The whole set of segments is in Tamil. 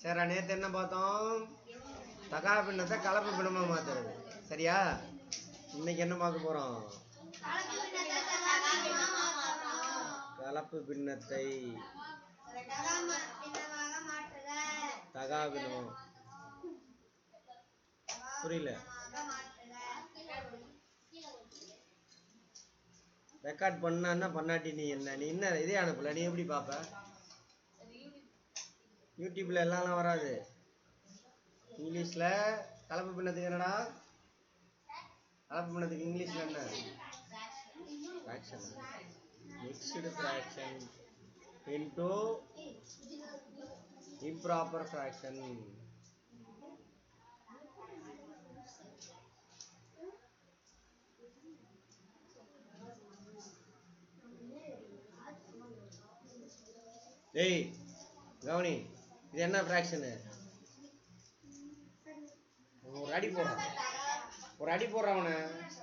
சரி, நேற்று என்ன பார்த்தோம்? தகா பின்னத்தை கலப்பு பின்னமா மாத்துறது. சரியா? இன்னைக்கு என்ன பார்க்க போறோம்? கலப்பு பின்னத்தை தகா பின்னமா. புரியல. ரெக்கார்ட் பண்ணா பண்ணாட்டி நீ என்ன இதே அனுப்பல, நீ எப்படி பாப்ப? யூடியூப்ல எல்லாம் வராது. இங்கிலீஷ்ல கலப்பு பின்னத்துக்கு என்னடா? கலப்பு பின்னத்துக்கு இங்கிலீஷ்ல என்ன? Fraction. Mixed fraction into improper fraction. டேய் கவனி, இது என்ன ஃபிராக்ஷனு? ஒரு அடி போடுறான் அவனை.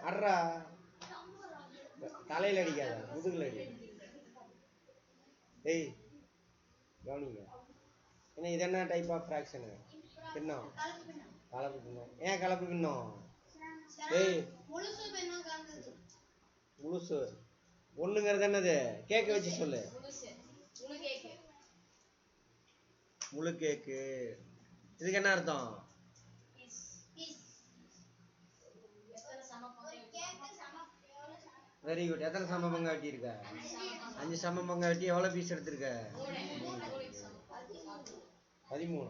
அட்ரா, தலையில அடிக்காத, முதுகுல அடி. டேய் கவனிங்க, என்ன இது என்ன டைப் ஆஃப் ஃபிராக்ஷனு? பின்னம், கலப்பு பின்னம். ஏன் கலப்பு பின்னம்? டேய் முழுசு ஒண்ணுங்கிறது என்னது? கேக்க வச்சு சொல்லு. முழு கேக்கு. இதுக்கு என்ன அர்த்தம்? Very good. எத்தனை சம பங்கா வெட்டி இருக்க? 5 சம பங்கா வெட்டி எவ்வளவு பீஸ் எடுத்திருக்க? 13.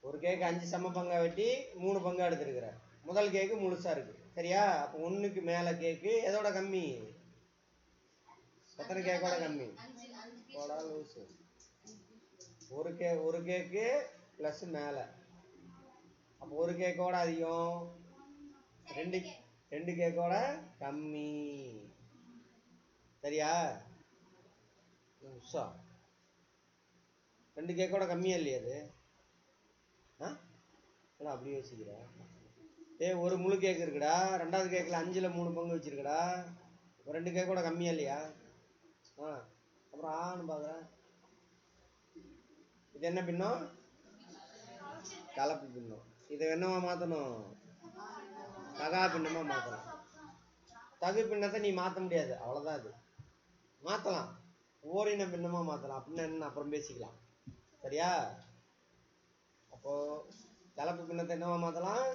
ஒரு கேக்கு 5 சம பங்கா வெட்டி 3 பங்கா எடுத்திருக்கிற. முதல் கேக்கு முழுசா இருக்கு. சரியா? அப்ப 1க்கு மேல கேக்கு எதோட கம்மி? எத்தனை கேக்கோட கம்மி? லூசு. ஒரு கேக்கு பிளஸ் மேல. அப்ப ஒரு கேக்கோட அதிகம், 2 கேக்கோட கம்மி. சரியா? 2 கேக்கோட கம்மியா இல்லையா அது? அப்படி யோசிக்கிற. ஒரு முழு கேக்கு இருக்குடா, 2வது கேக்குல 5ல 3 பங்கு வச்சிருக்கடா. 2 கேக்கோட கம்மியா இல்லையா? அப்புறம் ஆன்னு பாக்குறேன். இது என்ன பின்னம்? கலப்பு பின்னம். இதை என்னவா மாத்தணும்? தகா பின்னமா மாத்தலாம். தகு பின்னத்தை நீ மாத்த முடியாது, அவ்வளவுதான். அது மாத்தலாம், ஓரின பின்னமா மாத்தலாம். அப்படின்னா என்ன அப்புறம் பேசிக்கலாம். சரியா? அப்போ கலப்பு பின்னத்தை என்னவா மாத்தலாம்?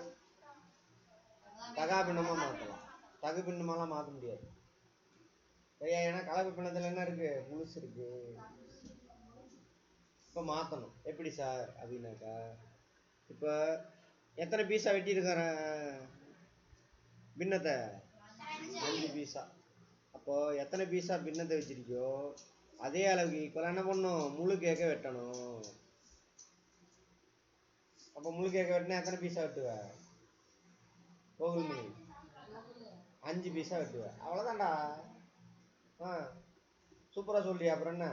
தகா பின்னமா மாத்தலாம். தகு பின்னமாலாம் மாத்த முடியாது. சரியா? ஏன்னா கலப்பு பின்னத்துல என்ன இருக்கு? முழுசு இருக்கு. இப்ப மாத்தணும். எப்படி சார் அப்படின்னாக்கா, இப்ப எத்தனை பீஸா வெட்டி இருக்கிற பின்னத்தை? 5 பீஸா. அப்போ எத்தனை பீஸா பின்னத்தை வச்சிருக்கியோ அதே அளவுக்கு ஈக்குவலா என்ன பண்ணும்? முழு கேக்க வெட்டணும். அப்ப முழு கேக்க வெட்டினா எத்தனை பீஸா வெட்டுவ? கோகுல்மணி 5 பீஸா வெட்டுவ. அவ்வளவுதான்டா. சூப்பரா சொல்றியா? அப்புறம் என்ன?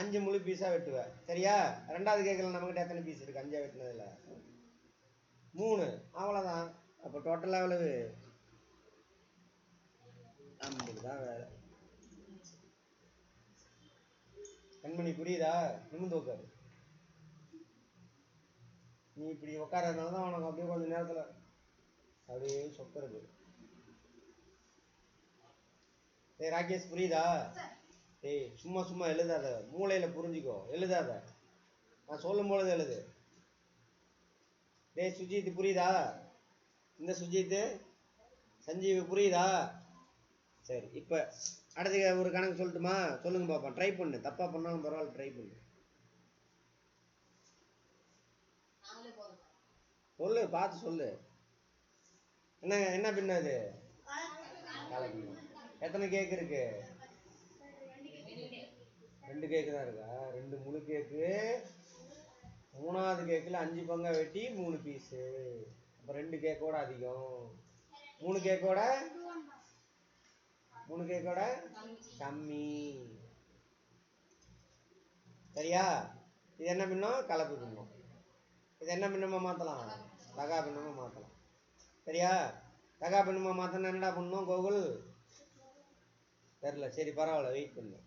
5 முழு பீஸா வெட்டுவ. சரியா? 2வது கேக்கல நம்மகிட்ட எத்தனை பீஸ் இருக்கு? 5 வெட்டினதுல 3. அவ்வளவுதான். அப்ப டோட்டலா எவ்வளவு? 50 தான் வேலை. கண்மணி புரியுதா? நிமிந்து உட்காரு. நீ இப்படி உட்காரதுனாலதான் உனக்கு அப்படியே கொஞ்ச நேரத்துல அப்படியே சொக்கிறது. ராகேஷ் புரியுதா? சும்மா எழுதாத, மூளையில புரிஞ்சுக்கோ. எழுதாத, நான் சொல்லும் பொழுது எழுது. சுஜித் புரியுதா? இந்த சுஜித், சஞ்சீவ் புரியுதா? சரி, இப்ப அடுத்து ஒரு கணக்கு சொல்லட்டுமா? சொல்லுங்க பாப்பா. ட்ரை பண்ணு, தப்பா பண்ணாலும் பரவாயில்ல, ட்ரை பண்ணு. சொல்லு, பார்த்து சொல்லு. என்ன பின்னது? எத்தனை கேக்கு இருக்கு? 2 கேக்கு தான் இருக்கா? 2 முழு கேக்கு. 3வது கேக்குல 5 பங்கா வெட்டி 3 பீஸு. அப்ப 2 கேக்கோட அதிகம், 3 கேக்கோட கம்மி. சரியா? இது என்ன பின்னம்? கலப்பு பின்னம். இது என்ன பின்னமா மாத்தலாம்? தகா பின்னமா மாத்தலாம். சரியா? தகா பின்னமா மாத்தனா என்னடா பண்ணும் கோகுல்? தெரில, சரி பரவாயில்ல, வெயிட் பண்ணு.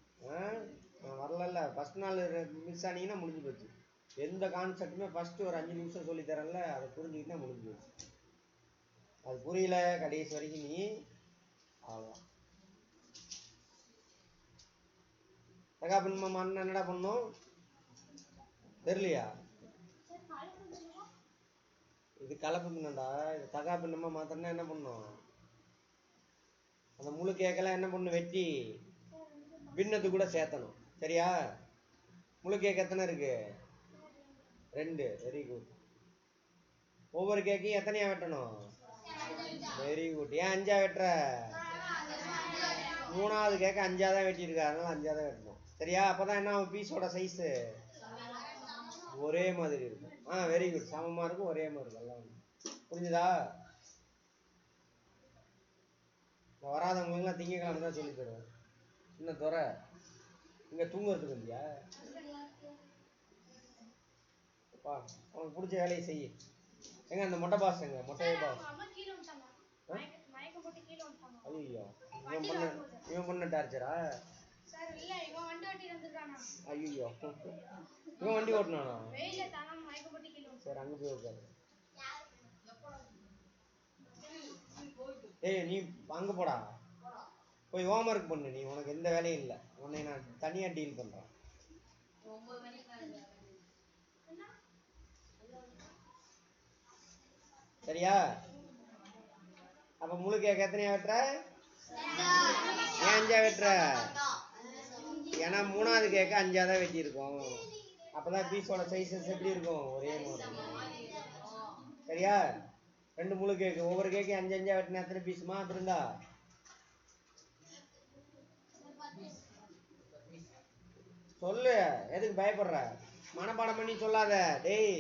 நான் வரல, ஃபஸ்ட் நாள் மிஸ் ஆனீங்கன்னா முடிஞ்சு போச்சு. எந்த கான்செப்ட்டுமே ஃபஸ்ட்டு ஒரு 5 நிமிஷம் சொல்லித்தரல, அதை புரிஞ்சுக்கிட்டா முடிஞ்சு போச்சு. அது புரியல கடைசி வரைக்கும் நீ அவ்வளோதான். தகா பின்னமா என்னடா பண்ணும் தெரியலையா? இது கலப்பு பின்னண்டா. இது தகா பின்னமா மாத்திரம்னா என்ன பண்ணும்? அந்த முழு கேக்கெல்லாம் என்ன பண்ணும்? வெட்டி பின்னத்து கூட சேர்த்தணும். சரியா? முழு கேக் எத்தனை இருக்கு? 2. Very good. ஒவ்வொரு கேக்கையும் எத்தனையா வெட்டணும்? Very good. ஏன் 5ஆ வெட்டுற? 3வது கேக்க 5ஆ தான் வெட்டியிருக்கா, அதனால 5ஆ தான் வெட்டணும். சரியா? அப்பதான் என்ன பீஸோட சைஸு ஒரே மாதிரி இருக்கும். Very good. சமமா இருக்கும், ஒரே மாதிரி இருக்கும். எல்லாம் புரிஞ்சுதா? வராதவங்களுக்குலாம் திங்கக்கிழமை தான் சொல்லி தருவேன். என்ன துறை இங்க தூங்குறதுக்கு இல்லையா? உனக்கு பிடிச்ச வேலையை செய்ய. எங்க அந்த மொட்டை பாஸ் எங்க? மொட்டையை பாஸ் ஐயோ, இவன் பண்ண டார்ச்சரா? ஐயோ, இவன் வண்டி ஓட்டினானா? சரி, அங்க போய் உட்காரு. ஏய், நீ அங்க போடா, போய் ஹோம்ஒர்க் பண்ணு. நீ உனக்கு எந்த வேலையும் இல்லை, உன்னை நான் தனியா டீல் பண்றேன். சரியா? அப்ப முழு கேக்க எத்தனையா வெட்டுற? ஏன் 5ஆ வெட்டுற? ஏன்னா 3வது கேக்க 5ஆ தான் வெட்டி இருக்கும். அப்பதான் பீஸோட சைஸஸ் எப்படி இருக்கும்? ஒரே மாதிரி. சரியா? 2 முழு கேக்கு, ஒவ்வொரு கேக்கையும் 5 5ஆ வெட்டினா எத்தனை பீஸுமா இருந்தா? சொல்லு. எதுக்கு பயப்படுற? மனப்பாடம் பண்ணி சொல்லாத. டேய்,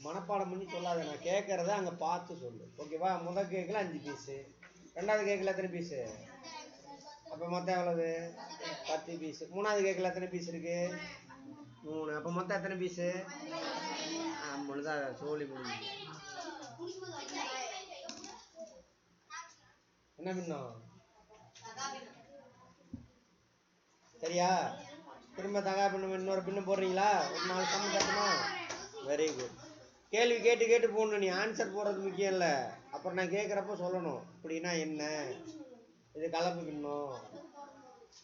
மனப்பாடம் பண்ணி சொல்லாத. நான் கேட்கறத அங்க பார்த்து சொல்லு. ஓகேவா? முதல் கேக்கில் 5 பீஸு, 2வது கேக்கில் எத்தனை பீஸு? அப்ப மொத்தம் எவ்வளவு? 10 பீஸு. 3வது கேக்கில் எத்தனை பீஸ் இருக்கு? 3. அப்ப மொத்தம் எத்தனை பீஸு? முழுதா சோழி முடிஞ்சு. என்ன பின்னம்? சரியா? திரும்ப தகா பின்னம் இன்னொரு பின்னு போடுறீங்களா? ஒரு 4 சம்ம தட்டுமா? Very good. கேள்வி கேட்டு கேட்டு போடணும். நீ ஆன்சர் போடுறது முக்கியம் இல்லை. அப்புறம் நான் கேட்குறப்ப சொல்லணும் இப்படின்னா என்ன, இது கலப்பு பின்னம்.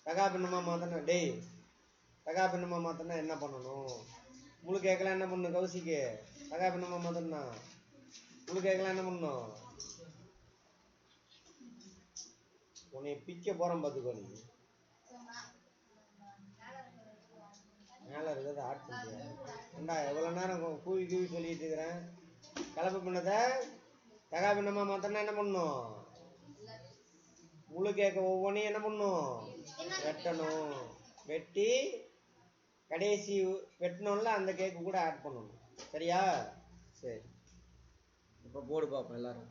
தகா பின்னமா மாத்தணும். டேய், தகா பின்னமா மாத்தனா என்ன பண்ணணும்? முழு கேட்கலாம் என்ன பண்ணணும்? கௌசிக்கு தகா பின்னமா மாத்தணும்னா முழு கேட்கலாம் என்ன பண்ணணும்? உன்னை பிக்க போறோம் பார்த்துக்கோ. நீ மேல இருக்கிறது ஆட் பண்ணியா? ஏண்டா எவ்வளவு நேரம் கூவி கூவி சொல்லிட்டு இருக்கிறேன். கலப்பு பின்னத்தை தகா பின்னமா மாத்தனா என்ன பண்ணணும்? முழு கேக்க ஒவ்வொன்றையும் என்ன பண்ணும்? வெட்டணும். வெட்டி கடைசி வெட்டணும்ல அந்த கேக்கு கூட ஆட் பண்ணணும். சரியா? சரி, இப்ப போடு பார்ப்போம் எல்லாரும்.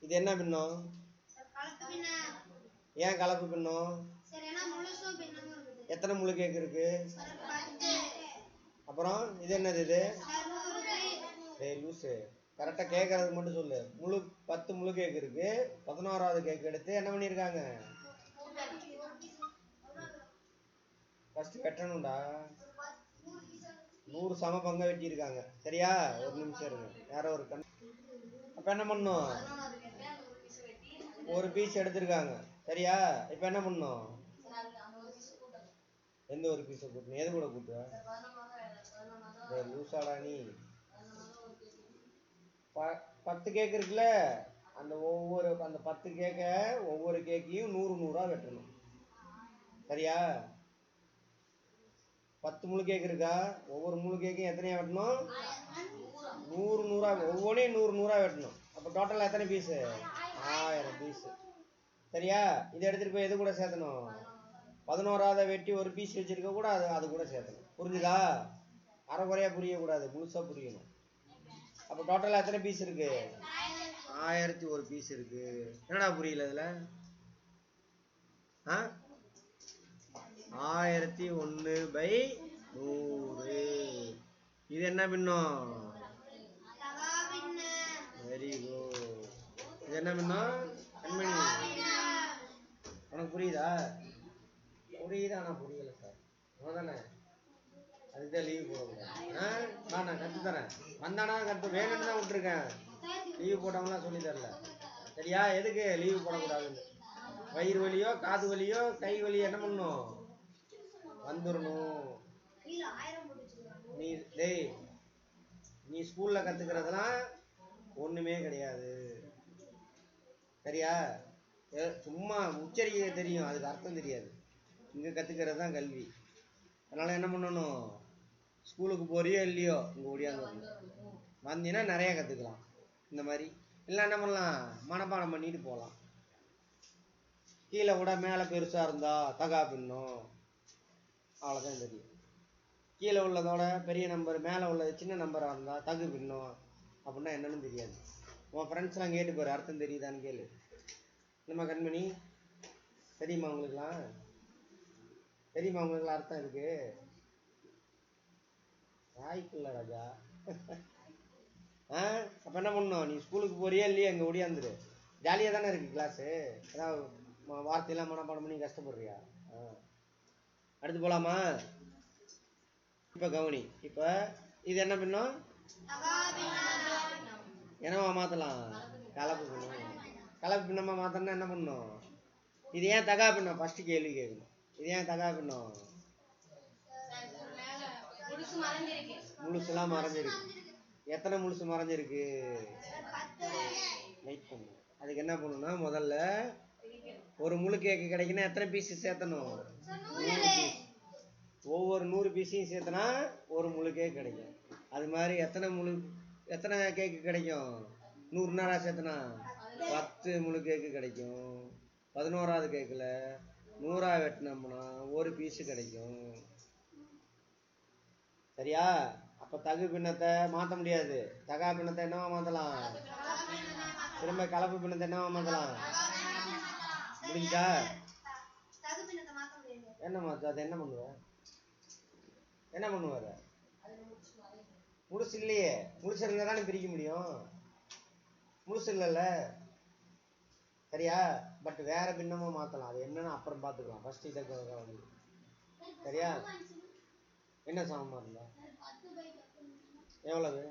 இது என்ன பின்னம்? ஏன் கலப்பு பின்னம்? எத்தனை முழு கேக்கு இருக்கு? அப்புறம் இது என்னது? இது லூசு. கரெக்டா கேட்கறதுக்கு மட்டும் சொல்லு. 10 முழு கேக் இருக்கு. 11வது கேக் எடுத்து என்ன பண்ணிருக்காங்க? ஃபர்ஸ்ட் வெட்டணும்டா. 100 சம பங்கா வெட்டி இருக்காங்க. சரியா? ஒரு நிமிஷம் இருங்க. யாரோ ஒரு அப்ப என்ன பண்ணும்? ஒரு பீஸ் எடுத்திருக்காங்க. சரியா? இப்ப என்ன பண்ணும்? எந்த ஒரு பீஸை கூட்டணும்? எது கூட கூட்டுவ? லூசாடா நீ. 10 கேக் இருக்குல்ல, அந்த 10 கேக்க ஒவ்வொரு கேக்கையும் 100 வெட்டணும். சரியா? 10 முழு கேக் இருக்கா? ஒவ்வொரு முழு கேக்கையும் எத்தனையா வெட்டணும்? 100 ஒவ்வொன்றையும் 100 வெட்டணும். அப்ப டோட்டலா எத்தனை பீஸ்? 1000 பீஸ். சரியா? இதை எடுத்துட்டு போய் எது கூட சேர்த்தணும்? 11வது வெட்டி ஒரு பீஸ் வச்சிருக்க கூட அது கூட சேர்த்தணும். புரிஞ்சுதா? அரைக்குறையா புரியக்கூடாது, முழுசா புரியணும். அப்ப டோட்டலா எத்தனை பீஸ் இருக்கு? 1001 பீஸ் இருக்கு. என்னடா புரியல இதுல? 1001/100. இது என்ன பின்னம்? Very good. இது என்ன பின்னம்? கண்மணி, உனக்கு புரியுதா? புரியுதா? ஆனா புரியல சார். அவ்வளவுதானே? அதுதான் லீவ் போடக்கூடாது. நான் கத்து தரேன். வந்தானா கத்து, வேணும்னு தான் விட்டுருக்கேன். லீவ் போட்டவங்களாம் சொல்லி தரல. சரியா? எதுக்கு லீவ் போடக்கூடாதுன்னு? வயிறு வலியோ காது வலியோ கை வலியோ என்ன பண்ணும்? வந்துடணும். நீ ஸ்கூல்ல கத்துக்கிறதுலாம் ஒண்ணுமே கிடையாது. சரியா? சும்மா உச்சரிக்க தெரியும், அதுக்கு அர்த்தம் தெரியாது. இங்க கத்துக்கிறது தான் கல்வி. அதனால என்ன பண்ணணும்? ஸ்கூலுக்கு போறியோ இல்லையோ இங்க ஓடியாந்து வந்தீங்கன்னா நிறைய கத்துக்கலாம். இந்த மாதிரி இல்லை என்ன பண்ணலாம்? மனப்பாடம் பண்ணிட்டு போகலாம். கீழே கூட மேலே பெருசா இருந்தா தகா பின்னும், அவ்வளோதான் தெரியும். கீழே உள்ளதோட பெரிய நம்பர், மேலே உள்ளது சின்ன நம்பராக இருந்தா தகு பின்னும். அப்படின்னா என்னன்னு தெரியாது. உன் ஃப்ரெண்ட்ஸ்லாம் கேட்டு போற அர்த்தம் தெரியுதான்னு கேளு. நம்ம கண்மணி, தெரியுமா உங்களுக்குலாம்? தெரியுமா உங்களுக்குலாம் அர்த்தம் இருக்கு? வாய்ப்பில்லை ராஜா. அப்ப என்ன பண்ணும்? நீ ஸ்கூலுக்கு போறியா இல்லையா இங்க ஓடியாந்துரு. ஜாலியா தானே இருக்கு கிளாஸ். ஏதாவது வார்த்தையெல்லாம் மனப்பாடம் பண்ணி கஷ்டப்படுறியா? அடுத்து போலாமா? இப்ப கவனி. இப்ப இது என்ன பின்னம்? என்னவா மாத்தலாம்? கலப்பு பின்னம். கலப்பு பின்னமா மாத்தனா என்ன பண்ணும்? இது ஏன் தகா பின்னம்? ஃபர்ஸ்ட் கேள்வி கேட்கணும். இது ஏன் தகா பின்னம்? முழுசுலாம் மறைஞ்சிருக்கு. எத்தனை முழுசு மறைஞ்சிருக்கு? வெயிட் பண்ணு. அதுக்கு என்ன பண்ணணும்னா, முதல்ல ஒரு முழு கேக்கு கிடைக்குன்னா எத்தனை பீஸ் சேர்த்தணும்? 100 பீஸ். ஒவ்வொரு 100 பீஸையும் சேர்த்தனா ஒரு முழு கேக் கிடைக்கும். அது மாதிரி எத்தனை கேக்கு கிடைக்கும்? 100 நேரா சேர்த்தனா 10 முழு கேக்கு கிடைக்கும். 11வது கேக்குல 100 வெட்டினோம்னா ஒரு பீஸ் கிடைக்கும். சரியா? அப்ப தகு பின்னத்தை மாத்த முடியாது. தகா பின்னத்தை என்னவா மாத்தலாம்? திரும்ப கலப்பு பின்னத்தை என்னவா மாத்தலாம்? முடிஞ்சா? என்ன மாத்த? அது என்ன பண்ணுவ? என்ன பண்ணுவாரு? முழுசு இல்லையே. முழுசு இருந்தா தானே பிரிக்க முடியும். முழுசு இல்லைல்ல. சரியா? பட் வேற பின்னமா மாத்தலாம். அது என்னன்னு அப்புறம் பாத்துக்கலாம். ஃபர்ஸ்ட் இதை வந்து. சரியா? என்ன சமமா இருந்தா எவ்வளவு?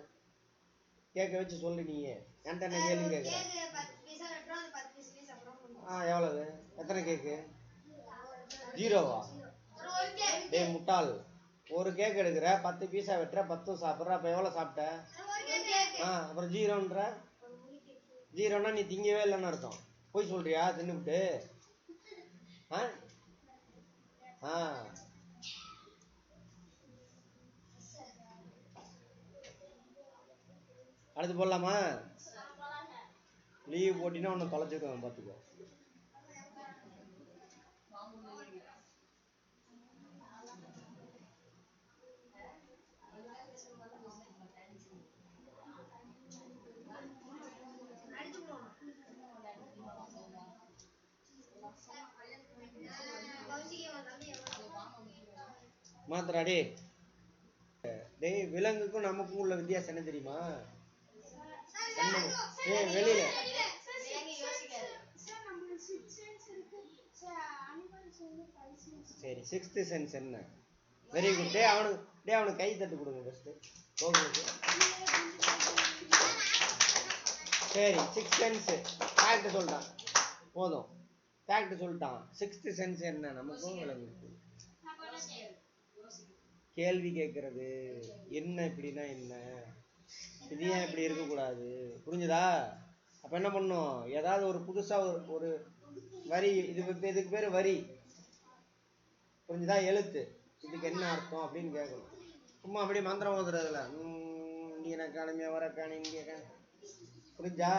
கேட்க வச்சு சொல்லு. நீயே என்கிட்ட என்ன கேள்வி கேட்குற? எவ்வளவு? எத்தனை கேக்கு? 0வா? டே முட்டாள், ஒரு கேக் எடுக்கிற, 10 பீஸா வெட்டுற, 10 சாப்பிட்ற. அப்ப எவ்வளவு சாப்பிட்ட? அப்புறம் 0ன்ற? 0ன்னா நீ திங்கவே இல்லைன்னு அர்த்தம். போய் சொல்றியா தின்னுபிட்டு? அடுத்து போடலாமா? லீவ் போட்டினா ஒன்னு தொலைச்சுக்குவேன் பார்த்துக்கோ. மாத்திராடி. டேய், விலங்குக்கும் நமக்கும் உள்ள வித்தியாசம் என்ன தெரியுமா? ஏய் வெளியில சரி சிக்ஸ்த் சென்ஸ் என்ன? Very good. அவனுக்கு கை தட்டு கொடுங்க ஃபர்ஸ்ட். சரி சிக்ஸ்த் சென்ஸ் ஃபேக்ட் சொல்லிட்டான் போதும். ஃபேக்ட் சொல்லிட்டான். சிக்ஸ்த் சென்ஸ் என்ன? நமக்கும் விளங்குது. கேள்வி கேட்கறது என்ன, இப்படின்னா என்ன, இது ஏன் இப்படி இருக்கக்கூடாது, புரிஞ்சுதா? அப்ப என்ன பண்ணும், ஏதாவது ஒரு புதுசா ஒரு வரி, இதுக்கு பேரு வரி, புரிஞ்சுதா? எழுத்து, இதுக்கு என்ன அர்த்தம் அப்படின்னு கேட்கணும். சும்மா அப்படியே மந்திரம் ஓதுறதுல இந்தியன் அகாடமி வர இங்க, புரிஞ்சா?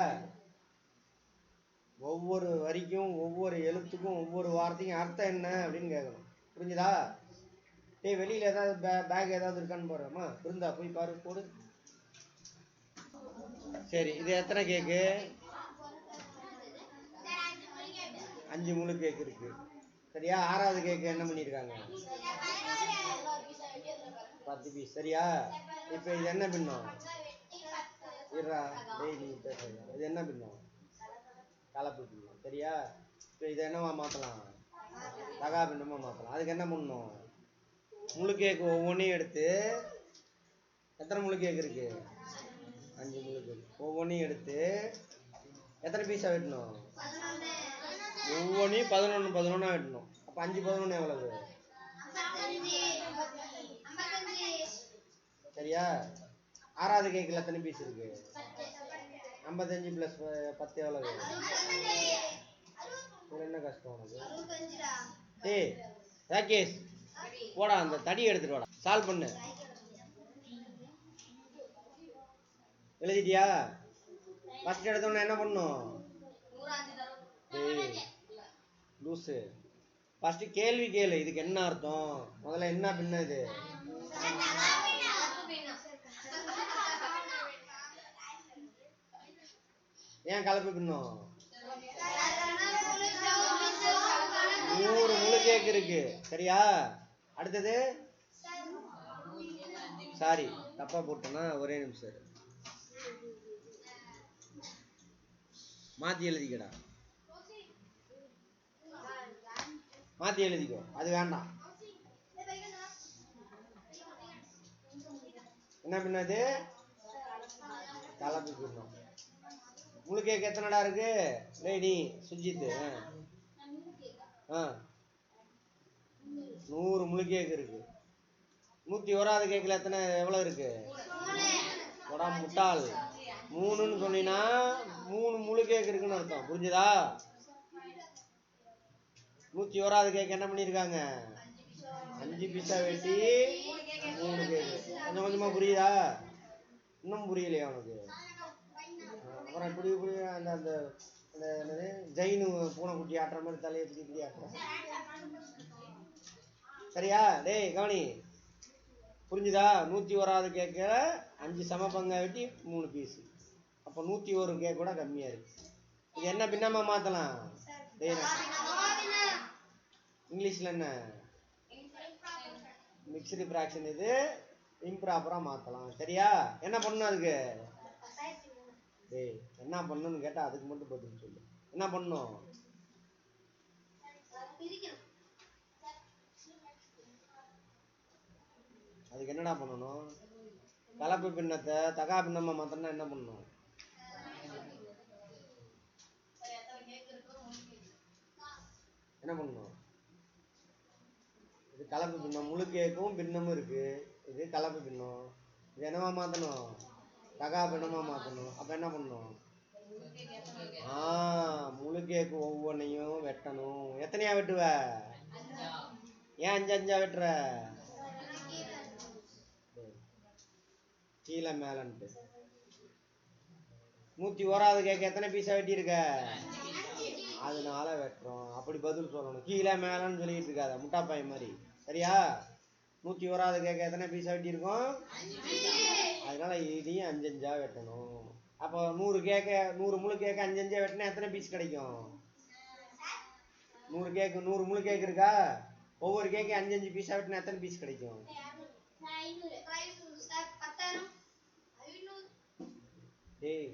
ஒவ்வொரு வரிக்கும் ஒவ்வொரு எழுத்துக்கும் ஒவ்வொரு வார்த்தைக்கும் அர்த்தம் என்ன அப்படின்னு கேட்கணும். புரிஞ்சுதா? டேய் வெளியில ஏதாவது பேக் ஏதாவது இருக்கான்னு போறோமா? இருந்தா போய் பாரு, போடு. சரி இது எத்தனை கேக்கு? 5 முழு கேக்கு இருக்கு. சரியா? 6வது கேக்கு என்ன பண்ணிருக்காங்க? 10 பீஸ். சரியா? இப்ப இது என்ன பின்னம்? இது என்ன பின்னம்? கலப்பு பின்னம். சரியா? இப்ப இதை என்னவா மாத்தலாம்? தகா பின்னமா மாத்தலாம். அதுக்கு என்ன பண்ணணும்? முழு கேக்கு ஒவ்வொன்றையும் எடுத்து, எத்தனை முழு கேக்கு இருக்கு? 5 முழு கேக்கு. ஒவ்வொன்றையும் எடுத்து எத்தனை பீஸா வெட்டணும்? ஒவ்வொன்றையும் 11 வெட்டணும். அப்ப 5 11 எவ்வளவு? சரியா? 6வது கேக்குல எத்தனை பீஸ் இருக்கு? 55 பிளஸ் 10 எவ்வளவு? என்ன கஷ்டம் உனக்கு? ஏய் ராகேஷ் போடா, அந்த தடி எடுத்துட்டு வாடா, சால்வ் பண்ணு. எழுதிட்டியா? ஃபர்ஸ்ட் எடுத்தோம்னா என்ன பண்ணும்? லூசு. ஃபர்ஸ்ட் கேள்வி கேளு, இதுக்கு என்ன அர்த்தம், முதல்ல என்ன பின்ன இது? ஏன் கலப்பு பின்னம்? 100 முழு கேக்கு இருக்கு. சரியா? அடுத்தது சாரி தப்பா போட்டோம்னா ஒரே நிமிஷம் மாத்தி எழுதிக்கடா, மாத்தி எழுதிக்கோ, அது வேண்டாம். என்ன பின்னது? கலப்பு பின்னம். முழு கேக்கு எத்தனைடா இருக்கு? நீ சுஜித் 100 முழு கேக்கு இருக்கு. 101வது கேக்குல எத்தனை எவ்வளவு இருக்கு? முட்டாள், 3ன்னு சொன்னீங்கன்னா 3 முழு கேக்கு இருக்குன்னு அர்த்தம். புரிஞ்சுதா? 101வது கேக்கு என்ன பண்ணிருக்காங்க? 5 பீஸா வெட்டி 3 கேக்கு. கொஞ்சம் கொஞ்சமா புரியுதா? இன்னும் புரியலையா உனக்கு? அப்புறம் இப்படி அந்த ஜெயினு பூனைக்குட்டி ஆட்டுற மாதிரி தலையை இப்படி ஆட்டுற. சரியா? டேய் கவனி, புரிஞ்சுதா? 101வது கேக்க 5 சம பங்கா வெட்டி 3 பீஸ். அப்ப 101 கேக் கூட கம்மியா இருக்கு. இது என்ன பின்னமா மாத்தலாம்? இங்கிலீஷ்ல என்ன? Mixed fraction. இது இம்ப்ராப்பரா மாத்தலாம். சரியா? என்ன பண்ணணும் அதுக்கு? டேய் என்ன பண்ணணும்னு கேட்டா அதுக்கு மட்டும் பதில் சொல்லு. என்ன பண்ணணும்? அதுக்கு என்னடா பண்ணணும்? கலப்பு பின்னத்தை தகா பின்னமா மாத்தனா என்ன பண்ணணும்? என்ன பண்ணணும்? இது கலப்பு பின்னம். முழு கேக்கும் பின்னமும் இருக்கு. இது கலப்பு பின்னம். இது என்னவா மாத்தணும்? தகா பின்னமா மாத்தணும். அப்ப என்ன பண்ணணும்? முழு கேக்கு ஒவ்வொன்னையும் வெட்டணும். எத்தனையா வெட்டுவ? ஏன் 5 5 வெட்டுற? கீழே மேலன்ட்டு. 101வது கேக்கு எத்தனை பீஸா வெட்டி இருக்க? அதனால வெட்டுறோம். அப்படி பதில் சொல்லணும். கீழே மேலன்னு சொல்லிட்டு இருக்காத முட்டாப்பாய் மாதிரி. சரியா? 101வது கேக்க எத்தனை பீஸா வெட்டி இருக்கோம்? அதனால இதையும் 5 5 வெட்டணும். அப்போ 100 முழு கேக்க 5 5 வெட்டினா எத்தனை பீஸ் கிடைக்கும்? 100 முழு கேக்கு இருக்கா? ஒவ்வொரு கேக்கு 5 5 பீஸா வெட்டினா எத்தனை பீஸ் கிடைக்கும்? டேய்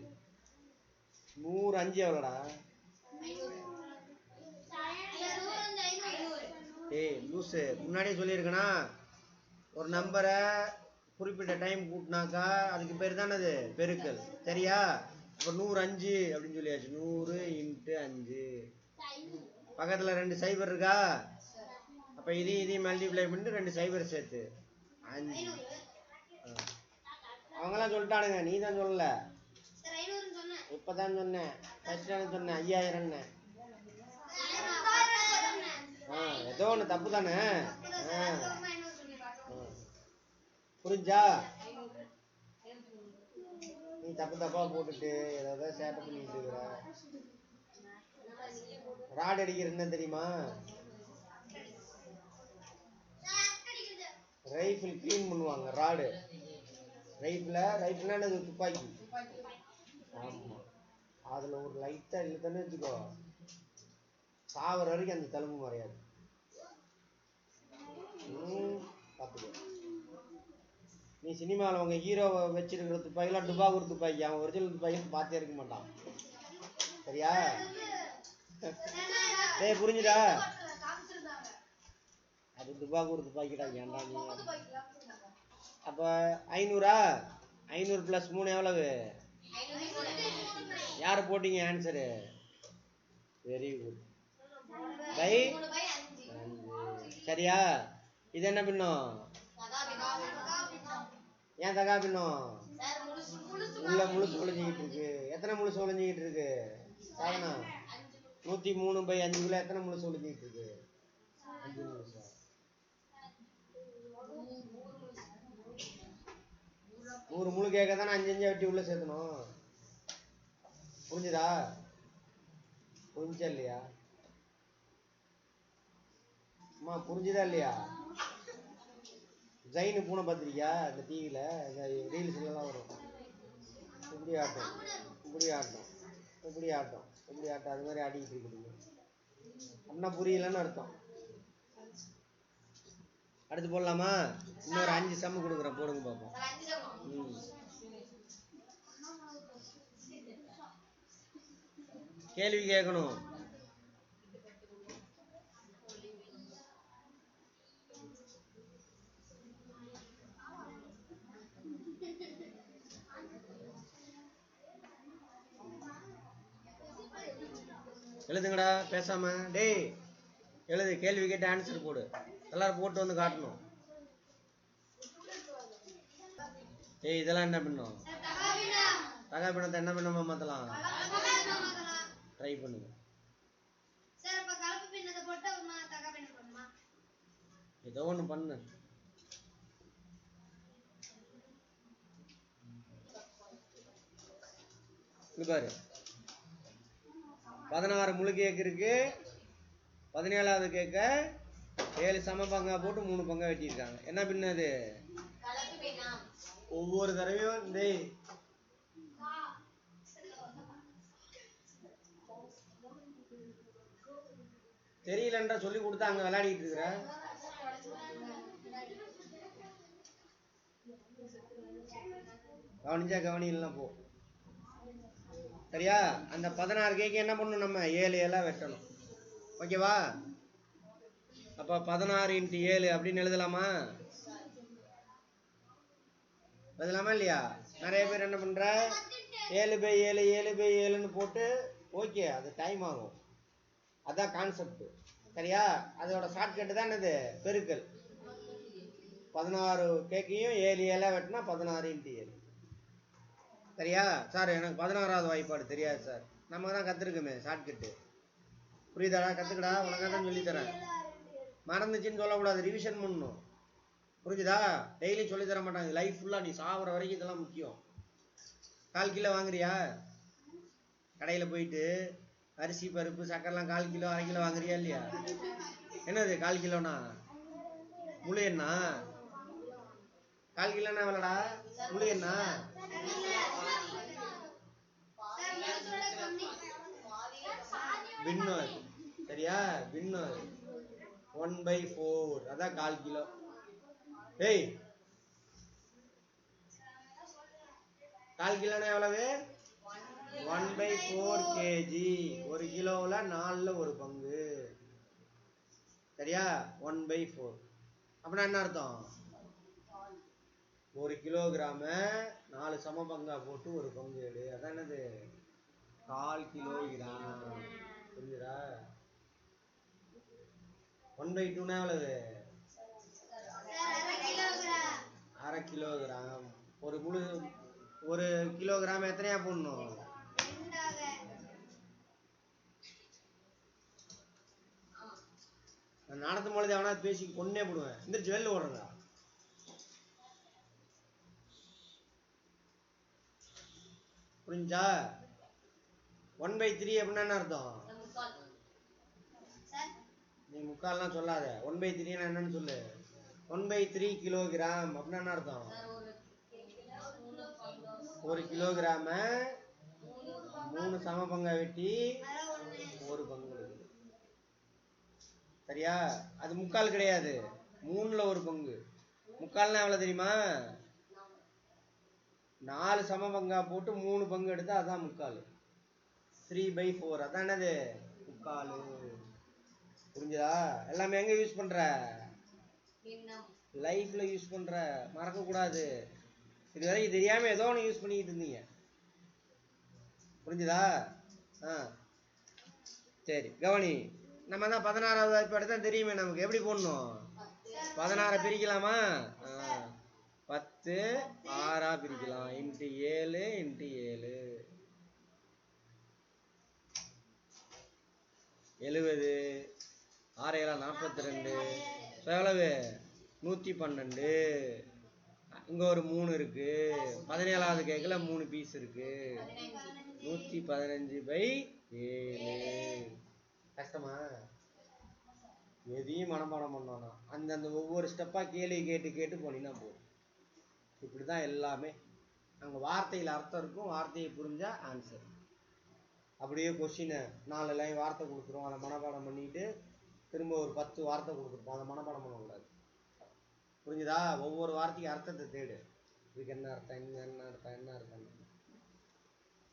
100 5 எவ்வளோடா? ஏய் லூசு, முன்னாடியே சொல்லியிருக்கேனா ஒரு நம்பரை குறிப்பிட்ட டைம் கூட்டினாக்கா அதுக்கு பேர் தானே அது பெருக்கல். சரியா? இப்போ 100 5 அப்படின்னு சொல்லியாச்சு. 100 × 5. பக்கத்தில் 2 சைபர் இருக்கா? அப்போ இதையும் மல்டிப்ளை பண்ணிட்டு 2 சைபர் சேர்த்து 5. அவங்களாம் சொல்லிட்டானுங்க, நீ தான் சொல்லல. இப்பதான் சொன்னேன், சொன்னேன் 5000. ஏதோ ஒன்று தப்பு தானே. புரிஞ்சா? நீ தப்பு தப்பா போட்டுட்டு ஏதாவது சேட்டை பண்ணிட்டு இருக்கிற. ராட் அடிக்கிறது என்ன தெரியுமா? ரைஃபிள் கிளீன் பண்ணுவாங்க. ராடு ரைஃபிள்னா என்னது? துப்பாக்கி. ஆமா, அதுல ஒரு லைட்டா இழுத்தன்னு வச்சுக்கோ, சாவர வரைக்கும் அந்த தழும்பு மறையாது. பார்த்துக்கோ. நீ சினிமாவில் உங்க ஹீரோவை வச்சிருக்கிற துப்பாக்கிலாம் டுபாகூர் துப்பாக்கி, அவன் ஒரிஜினல் துப்பாக்கின்னு பார்த்தே இருக்க மாட்டான். சரியா? சரி, புரிஞ்சுதா? அது துபாகூர் துப்பாக்கிடா. ஏன்டா நீ? அப்போ 500 500 + 3 எவ்வளவு? யாரு போட்டீங்க ஆன்சரு? Very good. பை 5. சரியா? இது என்ன பின்னம்? ஏன் தகா பின்னம்? உள்ள முழுசு ஒளிஞ்சிக்கிட்டு இருக்கு. எத்தனை முழுசு ஒளிஞ்சிக்கிட்டு இருக்கு? சாதனா 103/5 எத்தனை முழுசு ஒளிஞ்சிக்கிட்டு இருக்கு? 5 முழுசா? ஒரு முழு கேட்க தானே 5 5 வெட்டி உள்ள சேர்த்தணும். புரிஞ்சுதா? புரிஞ்சா இல்லையா? அம்மா புரிஞ்சுதா இல்லையா? ஜெயினு பூனை பார்த்துருக்கியா? இந்த டிவியில ரீல்ஸ்லாம் வரும். இப்படி ஆட்டம், இப்படி ஆட்டம், இப்படி ஆட்டம், இப்படி ஆட்டம், அது மாதிரி ஆடிக்கிட்டு இருக்குது. அப்படின்னா புரியலன்னு அர்த்தம். அடுத்து போடலாமா? இன்னொரு 5 சம்மு கொடுக்குறேன், போடுங்க பார்ப்போம். கேள்வி கேட்கணும். எழுதுங்கடா பேசாம. டேய் எழுது, கேள்வி கேட்டு ஆன்சர் போடு. எல்லாரும் போட்டு வந்து காட்டணும். ஏய் இதெல்லாம் என்ன பண்ணும்? தகா பின்னத்தை என்ன பண்ணமா மாத்தலாம்? ட்ரை பண்ணுங்க. ஏதோ ஒண்ணு பண்ணு. பாரு, 16 முழு கேக்கு இருக்கு. 17வது கேக்க 7 சம பங்கா போட்டு 3 பங்கா வெட்டியிருக்காங்க. என்ன பின்னது? ஒவ்வொரு தடவையும் டேய் தெரியலன்றா சொல்லி கொடுத்தா அங்க விளையாடிட்டு இருக்கிற. கவனிச்சா கவனி இல்லைன்னா போ. சரியா? அந்த 16 கேக்கு என்ன பண்ணணும்? நம்ம 7 7 வெட்டணும். ஓகேவா? அப்ப 16 × 7 அப்படின்னு எழுதலாமா? எழுதலாமா இல்லையா? நிறைய பேர் என்ன பண்ற 7/7 7/7ன்னு போட்டு ஓகே, அது டைம் ஆகும். அதான் கான்செப்ட். சரியா? அதோட ஷார்ட்கட் தான் என்னது? பெருக்கல். 16 கேக்கையும் 7 7 வெட்டினா 16 × 7. சரியா? சார் எனக்கு 16வது வாய்ப்பாடு தெரியாது சார். நம்ம தான் கத்துருக்கோமே ஷார்ட்கட்டு. புரியுதாடா? கத்துக்கடா, உனக்காக தான் சொல்லித்தரேன். மறந்துச்சுன்னு சொல்லக்கூடாது, ரிவிஷன் பண்ணணும். புரிஞ்சுதா? டெய்லி சொல்லி தர மாட்டாங்க. லைஃப் ஃபுல்லா நீ சாகுற வரைக்கும் இதெல்லாம் முக்கியம். 1/4 கிலோ வாங்குறியா? கடையில் போயிட்டு அரிசி பருப்பு சக்கரெல்லாம் 1/4 கிலோ 1/2 கிலோ வாங்குறியா இல்லையா? என்னது 1/4 கிலோனா? முழு எண்ணா? 1/4 கிலோனா எவ்வளோடா? முழு எண்ணா? பின்னு. சரியா? பின்னு 1/4, அதான் 1/4 கிலோ. ஏய் 1/4 கிலோனா எவ்வளவு? 1/4 kg. ஒரு கிலோவில் 4ல் ஒரு பங்கு. சரியா? 1/4 அப்படின்னா என்ன அர்த்தம்? ஒரு கிலோகிராம 4 சம பங்கா போட்டு ஒரு பங்கு எடு. அதான் என்னது? 1/4 கிலோகிராம். புரிஞ்சுதா? 1/2னா எவ்வளவு? 1/2 கிலோகிராம். ஒரு கிலோகிராம் எத்தனையா போடணும்? நான் நடத்தும் பொழுது எவனா பேசி கொன்னே போடுவேன். இந்த ஜுவல்ல ஓடுறா. புரிஞ்சா? 1/3 அப்படின்னா என்ன அர்த்தம்? நீ முக்கால்லாம் சொல்லாத. 1/3 என்னன்னு சொல்லு. 1/3 கிலோகிராம் அப்படின்னா என்ன அர்த்தம்? ஒரு கிலோகிராம 3 சம பங்கா வெட்டி ஒரு பங்கு. சரியா? அது முக்கால் கிடையாது, 3ல் ஒரு பங்கு. முக்கால்னா எவ்வளவு தெரியுமா? 4 சம பங்கா போட்டு 3 பங்கு எடுத்தா அதான் முக்கால். 3/4 அதான் என்னது? முக்கால். புரிஞ்சுதா? எல்லாமே எங்க யூஸ் பண்ற? லைஃப்ல யூஸ் பண்ற. மறக்க கூடாது. இதுவரை தெரியாம ஏதோ ஒன்று யூஸ் பண்ணிட்டு இருந்தீங்க. புரிஞ்சுதா? சரி கவனி. நம்ம தான் 16வது வாய்ப்பு தான் தெரியுமே நமக்கு. எப்படி போடணும்? 16 பிரிக்கலாமா? 10 6 பிரிக்கலாம். Into 7 into 7 70. 6 7 42. எவ்வளவு? 112. இங்க ஒரு 3 இருக்கு. 17வது கேக்கல 3 பீஸ் இருக்கு. 115/7. கஷ்டமா? எதையும் மனப்பாடம் பண்ணோம்னா அந்த ஒவ்வொரு ஸ்டெப்பா கேள்வி கேட்டு கேட்டு போனீங்கன்னா போதும். இப்படிதான் எல்லாமே. அங்க வார்த்தையில் அர்த்தம் இருக்கும். வார்த்தையை புரிஞ்சா ஆன்சர். அப்படியே கொஸ்டினை 4 லைன் வார்த்தை கொடுத்துரும், அதை மனப்பாடம் பண்ணிட்டு திரும்ப ஒரு 10 வார்த்தை கொடுத்துருப்போம், அதை மனப்பாடம் பண்ணக்கூடாது. புரிஞ்சுதா? ஒவ்வொரு வார்த்தைக்கு அர்த்தத்தை தேடு. இதுக்கு என்ன அர்த்தம், என்ன அர்த்தம், என்ன அர்த்தம்.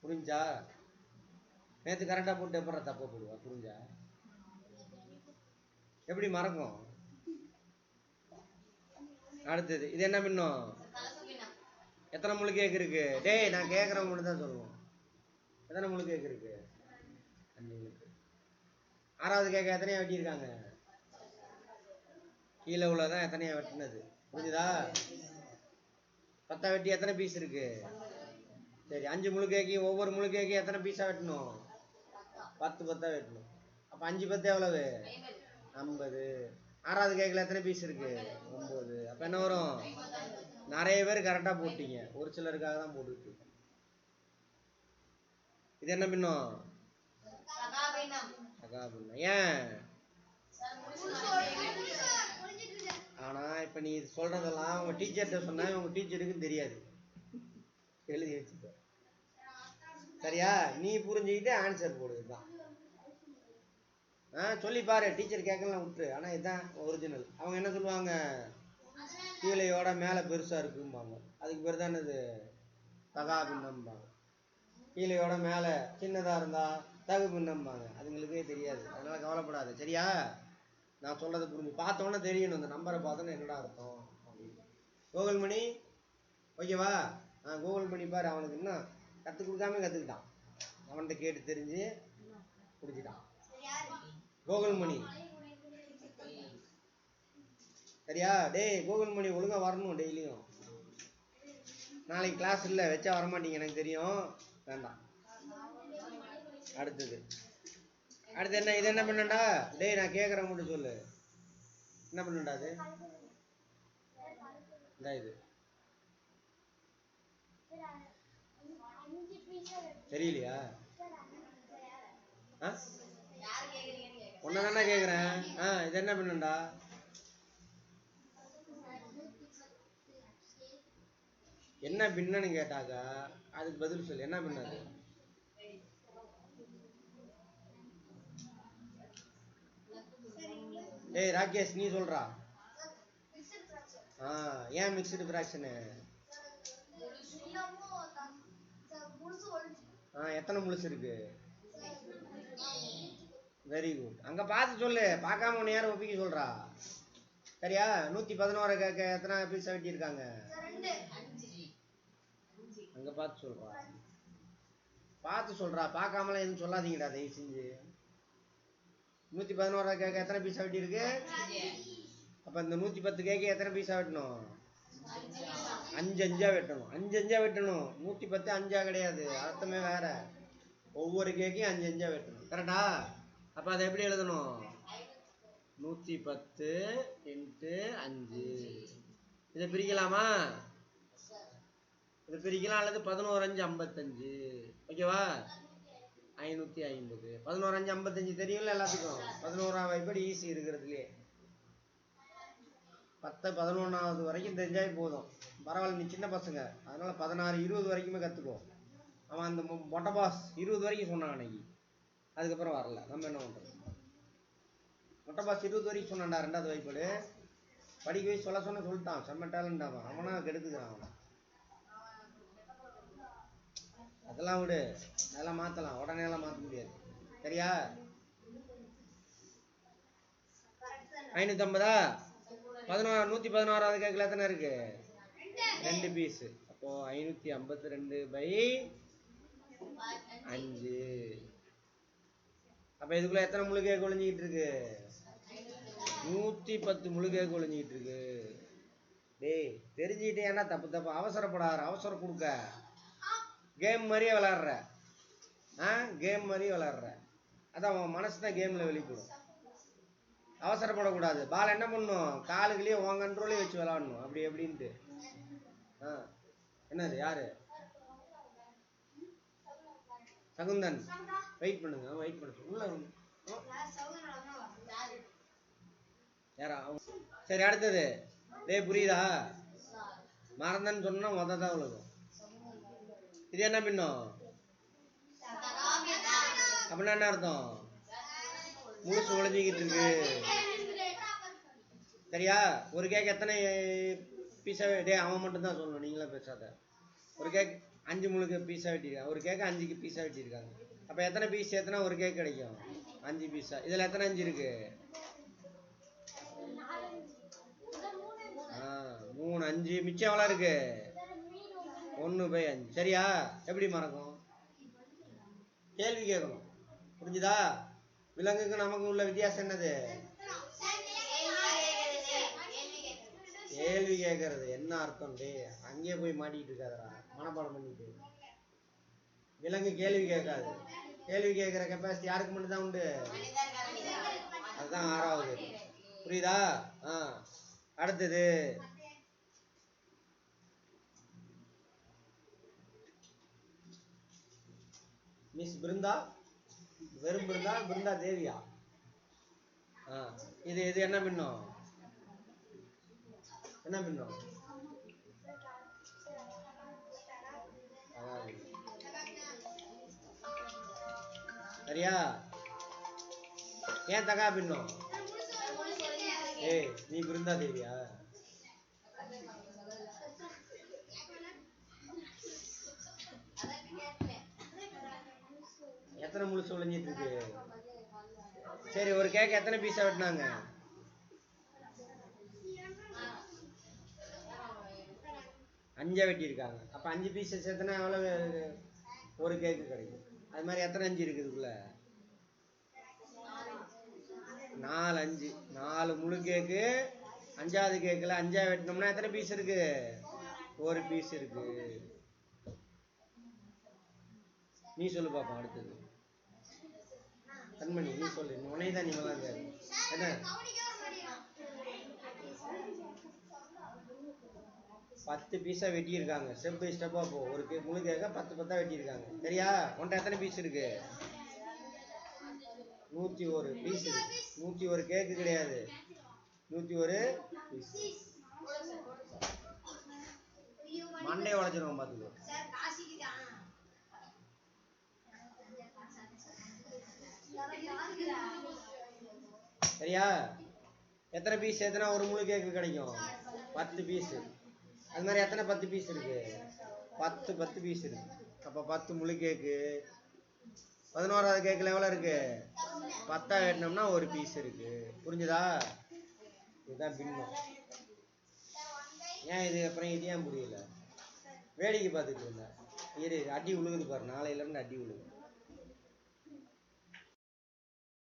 புரிஞ்சா? நேற்று கரெக்டாக போட்டு எப்பறம் தப்ப போடுவா? புரிஞ்சா? எப்படி மறக்கும்? அடுத்தது இது என்ன பின்னம்? எத்தனை முழு கேக்கு இருக்கு? டேய் நான் கேட்கறவங்க தான் சொல்லுவோம். எத்தனை முழு கேக்கு இருக்கு? 5 முழுக்கு. 6வது கேக்க எத்தனையா வெட்டியிருக்காங்க? கீழே உள்ளதான் எத்தனையா வெட்டினது. புரிஞ்சுதா? 10 வெட்டி எத்தனை பீஸ் இருக்கு? சரி 5 முழு கேக்கு. ஒவ்வொரு முழு கேக்கு எத்தனை பீஸா வெட்டணும்? 10 10 வெட்டணும். அப்ப 5 10 எவ்வளவு? 50. 6வது கேக்கில் எத்தனை பீஸ் இருக்கு? 9. அப்ப என்ன வரும்? நிறைய பேர் கரெக்டா போட்டீங்க, ஒரு சிலருக்காக தான் போட்டுட்டு. இது என்ன பின்னம்? ஏன்? ஆனா இப்ப நீ சொல்றதெல்லாம் உங்க டீச்சர்கிட்ட சொன்னா உங்க டீச்சருக்கு தெரியாது. எழுதி வச்சுக்க. சரியா? நீ புரிஞ்சுக்கிட்டு ஆன்சர் போடுதுதான். சொல்லி பாரு. டீச்சர் கேட்கலாம் விட்டுரு. ஆனா இதுதான் ஒரிஜினல். அவங்க என்ன சொல்லுவாங்க? கீழையோட மேல பெருசா இருக்கும்பாங்க. அதுக்கு பேர் தான் என்னது? தகா பின்னம்பாங்க. கீழையோட மேல சின்னதா இருந்தா தகு பின்னம்பாங்க. அதுங்களுக்கே தெரியாது. அதனால கவலைப்படாது. சரியா? நான் சொல்றது புரிஞ்சு பார்த்தோன்னே தெரியணும். இந்த நம்பரை பார்த்தோன்னா என்னடா அர்த்தம் அப்படின்னு. கோகுல்மணி ஓகேவா? கூகுள் பண்ணி பாரு. அவனுக்கு இன்னும் கற்றுக் கொடுக்காம கற்றுக்கிட்டான். அவன்கிட்ட கேட்டு தெரிஞ்சு குடிச்சிட்டான். கோகுல்மணி சரியா? டேய் கோகுல்மணி ஒழுங்கா வரணும் டெய்லியும். நாளைக்கு கிளாஸ் இல்லை, வச்சா வரமாட்டீங்க எனக்கு தெரியும். வேண்டாம். அடுத்தது என்ன? இது என்ன பண்ணண்டா? டேய் நான் கேட்குறேன் மட்டும் சொல்லு. என்ன பண்ணண்டா அது? இது தெரியலையா? ஒன்னதானே கேக்குறேன். இது என்ன பண்ணண்டா? என்ன பின்னன்னு கேட்டாக்கா அதுக்கு பதில் சொல்லு. என்ன பின்னது? ஏய் ராகேஷ் நீ சொல்றா. ஏன் மிக்ஸ்டு ஃபிராக்ஷனு? எத்தனை முழுசு இருக்கு? Very good. அங்க பார்த்து சொல்லு, பார்க்காம ஒன்று யாரும் ஒப்பிக்க சொல்றா? சரியா? 111 கேட்க எத்தனை பீஸா வெட்டி இருக்காங்க? அங்க பார்த்து சொல்றா, பார்த்து சொல்றா, பார்க்காமலாம் எதுவும் சொல்லாதீங்கடா தயவு செஞ்சு. 111 கேட்க எத்தனை பீஸா வெட்டி இருக்கு? அப்ப இந்த 110 கேட்க எத்தனை பீஸா வெட்டணும்? 5 5 வெட்டணும். 5 5 வெட்டணும். 110 5 கிடையாது, அர்த்தமே வேற. ஒவ்வொரு கேக்கையும் 5 5 வெட்டணும். கரெக்டா? அப்ப அதை எப்படி எழுதணும்? 110 × 5. இதை பிரிக்கலாமா? இதை பிரிக்கலாம். அல்லது 11 5 55. ஓகேவா? 550. 11 5 55 தெரியும்ல எல்லாத்துக்கும். 11ஆம் எப்படி ஈஸி இருக்கிறதுலே. 10 11வது வரைக்கும் தெரிஞ்சாலே போதும். பரவாயில்ல, நீ சின்ன பசங்க, அதனால 16 20 வரைக்குமே கற்றுக்கோ. அவன் அந்த மொட்டை பாஸ் 20 வரைக்கும் சொன்னான் அன்னைக்கு, அதுக்கப்புறம் வரல. நம்ம என்ன பண்ணுறது? மொட்டை பாஸ் 20 வரைக்கும் சொன்னான்டா. 2வது வாய்ப்பாடு படிக்க போய் சொல்ல சொல்லிட்டான். செம்ம டேலண்ட் அவன். அவனா கெடுத்துக்கிறான் அவன். அதெல்லாம் விடு, அதெல்லாம் மாற்றலாம். உடனே எல்லாம் மாற்ற முடியாது. சரியா? 550. 116வது கேட்கல எத்தனை இருக்கு? 2 பீஸ். அப்போ 552/5. அப்ப இதுக்குள்ள எத்தனை முழு கேக் ஒளிஞ்சிக்கிட்டு இருக்கு? 110 முழு கேக் ஒளிஞ்சிக்கிட்டு இருக்கு. டேய், தெரிஞ்சுக்கிட்டே ஏன்னா தப்பு அவசரப்படாத. அவசரம் கொடுக்க கேம் மாதிரியே விளாடுற. கேம் மாதிரியே விளாடுற. அதான் உன் மனசு தான் கேம்ல வெளிப்படும். அவசரப்படக்கூடாது. பால் என்ன பண்ணும்? காலுக்குள்ளேயே உன் கண்ட்ரோலே வச்சு விளாடணும். அப்படி எப்படின்ட்டு. என்னது? யாரு? சகுந்தன். வெயிட் பண்ணுங்க, வெயிட் பண்ணுங்க. உள்ள யாரா? சரி, அடுத்தது. டேய், புரியுதா? மறந்தன்னு சொன்னா தான் உலகம். இது என்ன பின்னம்? அப்படின்னா என்ன அர்த்தம்? முழுசு உழைஞ்சிக்கிட்டு இருக்கு. சரியா? ஒரு கேக் எத்தனை பீஸா? டே, அவன் மட்டும் தான் சொல்லணும், நீங்களாம் பேசாத. ஒரு கேக் 5 முழுக்க பீஸா வெட்டியிருக்காங்க. ஒரு கேக் 5 பீஸா வெட்டியிருக்காங்க. அப்ப எத்தனை பீஸ் எத்தனை ஒரு கேக் கிடைக்கும்? 5 பீஸா. இதுல எத்தனை 5 இருக்கு? 3 5. மிச்சம் எவ்வளவு இருக்கு? 1/5. சரியா? எப்படி மறக்கும்? கேள்வி கேட்கணும். புரிஞ்சுதா? விலங்குக்கு நமக்கு உள்ள வித்தியாசம் என்னது? கேள்வி கேட்கறது. என்ன அர்த்தம்? டே, அங்கேயே போய் மாட்டிட்டு இருக்காதரா, மனப்பாடம் பண்ணிட்டு. விலங்கு கேள்வி கேட்காது. கேள்வி கேட்கிற கெப்பாசிட்டி யாருக்கு மட்டும் தான் உண்டு? அதுதான் 6வது. புரியுதா? அடுத்தது மிஸ் பிருந்தா. வெறும் பிருந்தா, பிருந்தா தேவியா? இது இது என்ன பின்னம்? என்ன பின்னம்? சரியா? ஏன் தகா பின்னம்? ஏய், நீ பிருந்தா தேவியா? எத்தனை முழுசு விளைஞ்சிட்டு இருக்கு? சரி, ஒரு கேக் எத்தனை பீஸா வெட்டினாங்க? 5 வெட்டியிருக்காங்க. அப்ப 5 பீஸ் சேர்த்தனா எவ்வளவு ஒரு கேக்கு கிடைக்கும்? அது மாதிரி எத்தனை 5 இருக்கு இதுக்குள்ள? 4 5. 4 முழு கேக்கு. 5வது கேக்குல 5 வெட்டினோம்னா எத்தனை பீஸ் இருக்கு? ஒரு பீஸ் இருக்கு. நீ சொல்லு பாப்போம். அடுத்தது கண்மணி, நீ சொல்லு. உனையதான் நீ நல்லா இருக்காரு. என்ன? 10 பீஸா வெட்டியிருக்காங்க. ஸ்டெப் பை ஸ்டெப்பா போ. ஒரு முழு கேக்க 10 10 வெட்டியிருக்காங்க. சரியா? உன்ட்ட எத்தனை பீஸ் இருக்கு? 101 பீஸ் இருக்கு. 101 கேக்கு கிடையாது, 101 பீஸ். மண்டே உடைச்சிருவோம் பாத்துக்கோ. சரியா? எத்தனை பீஸ் எத்தனை ஒரு முழு கேக்கு கிடைக்கும்? 10 பீஸ். அது மாதிரி எத்தனை 10 பீஸ் இருக்கு? 10 10 பீஸ் இருக்கு. அப்போ 10 முழு கேக்கு. 11வது கேக்கில் எவ்வளோ இருக்கு? 10 வெட்டினோம்னா ஒரு பீஸ் இருக்கு. புரிஞ்சுதா? இதுதான் பின்னம். ஏன் இது அப்புறம் இது ஏன் புரியல? வேடிக்கை பார்த்துட்டு இருந்தேன். இரு, அடி உழுகுது பாரு, நாளையிலேருந்து அடி உழுகுது.